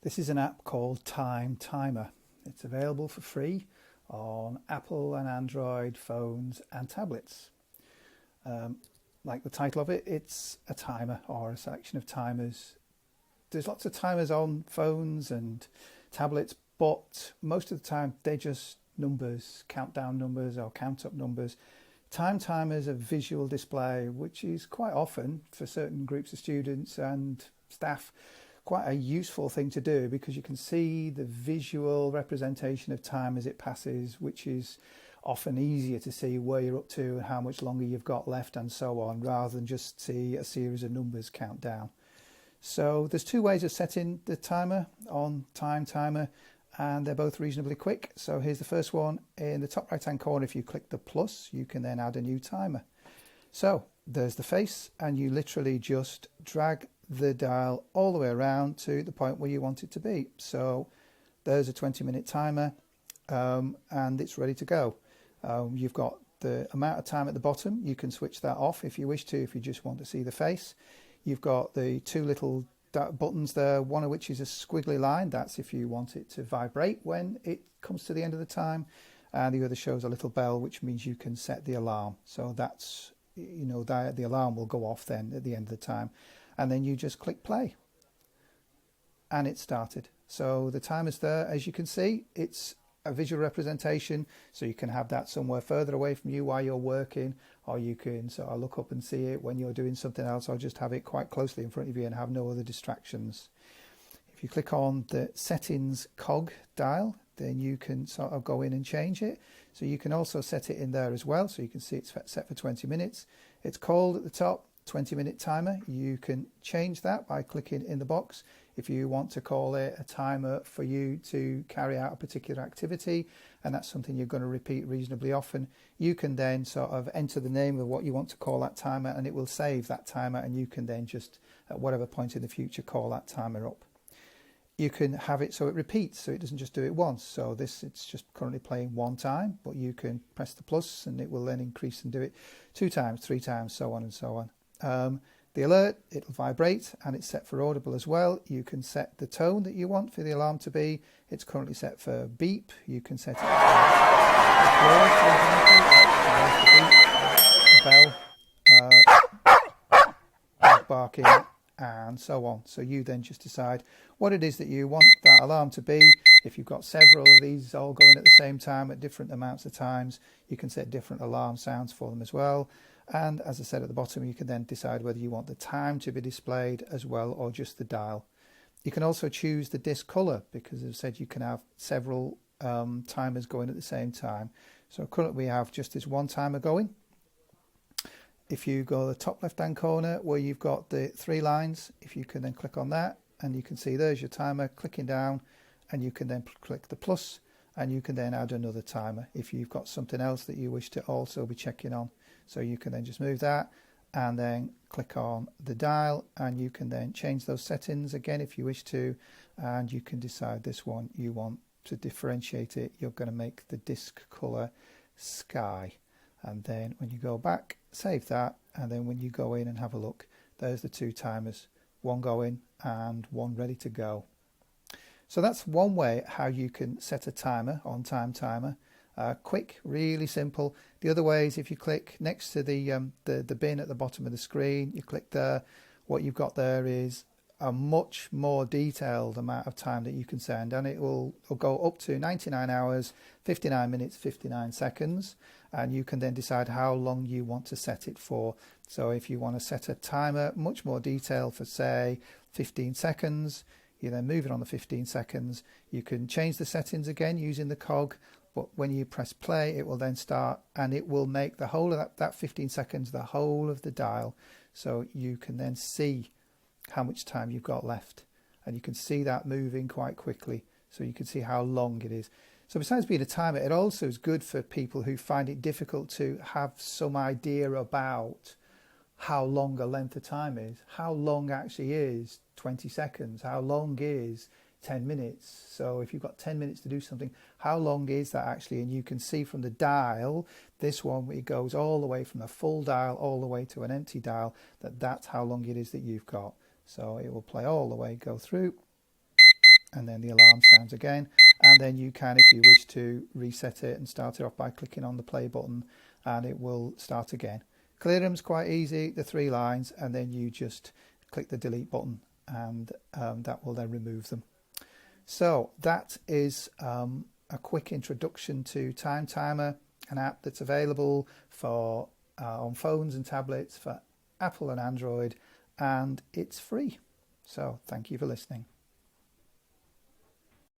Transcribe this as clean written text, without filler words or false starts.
This is an app called Time Timer. It's available for free on Apple and Android phones and tablets. Like the title of it, it's a timer or a selection of timers. There's lots of timers on phones and tablets, but most of the time they're just numbers, countdown numbers or count up numbers. Time timers are visual display, which is quite often for certain groups of students and staff quite a useful thing to do, because you can see the visual representation of time as it passes, which is often easier to see where you're up to and how much longer you've got left and so on, rather than just see a series of numbers count down. So there's two ways of setting the timer on Time Timer, and they're both reasonably quick. So here's the first one. In the top right hand corner, if you click the plus, you can then add a new timer. So there's the face, and you literally just drag the dial all the way around to the point where you want it to be. So there's a 20-minute timer, and it's ready to go. You've got the amount of time at the bottom. You can switch that off if you wish to, if you just want to see the face. You've got the two little buttons there, one of which is a squiggly line. That's if you want it to vibrate when it comes to the end of the time. And the other shows a little bell, which means you can set the alarm. So that's, the alarm will go off then at the end of the time. And then you just click play. And it started. So the timer's there. As you can see, it's a visual representation, so you can have that somewhere further away from you while you're working, or you can sort of look up and see it when you're doing something else, or just have it quite closely in front of you and have no other distractions. If you click on the settings cog dial, then you can sort of go in and change it. So you can also set it in there as well, so you can see it's set for 20 minutes. It's called at the top 20-minute timer. You can change that by clicking in the box. If you want to call it a timer for you to carry out a particular activity, and that's something you're going to repeat reasonably often, you can then sort of enter the name of what you want to call that timer, and it will save that timer, and you can then just at whatever point in the future call that timer up. You can have it so it repeats, so it doesn't just do it once. So it's just currently playing one time, but you can press the plus and it will then increase and do it 2 times, 3 times, so on and so on. The alert, it'll vibrate, and it's set for audible as well. You can set the tone that you want for the alarm to be. It's currently set for beep. You can set it for bell, barking, and so on. So you then just decide what it is that you want that alarm to be. If you've got several of these all going at the same time at different amounts of times, you can set different alarm sounds for them as well. And as I said at the bottom, you can then decide whether you want the time to be displayed as well, or just the dial. You can also choose the disc color, because as I said, you can have several timers going at the same time. So currently we have just this one timer going. If you go to the top left hand corner where you've got the 3 lines, if you can then click on that, and you can see there's your timer clicking down, and you can then click the plus, and you can then add another timer if you've got something else that you wish to also be checking on. So you can then just move that and then click on the dial, and you can then change those settings again if you wish to, and you can decide this one you want to differentiate it. You're going to make the disc color sky, and then when you go back, save that, and then when you go in and have a look, there's the 2 timers, one going and one ready to go. So that's one way how you can set a timer on Time Timer. Quick, really simple. The other way is if you click next to the bin at the bottom of the screen, you click there, what you've got there is a much more detailed amount of time that you can send, and it will go up to 99 hours, 59 minutes, 59 seconds, and you can then decide how long you want to set it for. So if you want to set a timer much more detailed for, say, 15 seconds, you then move it on the 15 seconds. You can change the settings again using the cog, but when you press play, it will then start, and it will make the whole of that 15 seconds the whole of the dial. So you can then see how much time you've got left, and you can see that moving quite quickly, so you can see how long it is. So besides being a timer, it also is good for people who find it difficult to have some idea about how long a length of time is. How long actually is 20 seconds? How long is 10 minutes? So if you've got 10 minutes to do something, how long is that actually? And you can see from the dial, this one, it goes all the way from the full dial all the way to an empty dial, that's how long it is that you've got. So it will play all the way, go through, and then the alarm sounds again, and then you can, if you wish to, reset it and start it off by clicking on the play button and it will start again. Clear them's quite easy, the 3 lines, and then you just click the delete button and that will then remove them. So that is a quick introduction to Time Timer, an app that's available for on phones and tablets for Apple and Android, and it's free. So thank you for listening.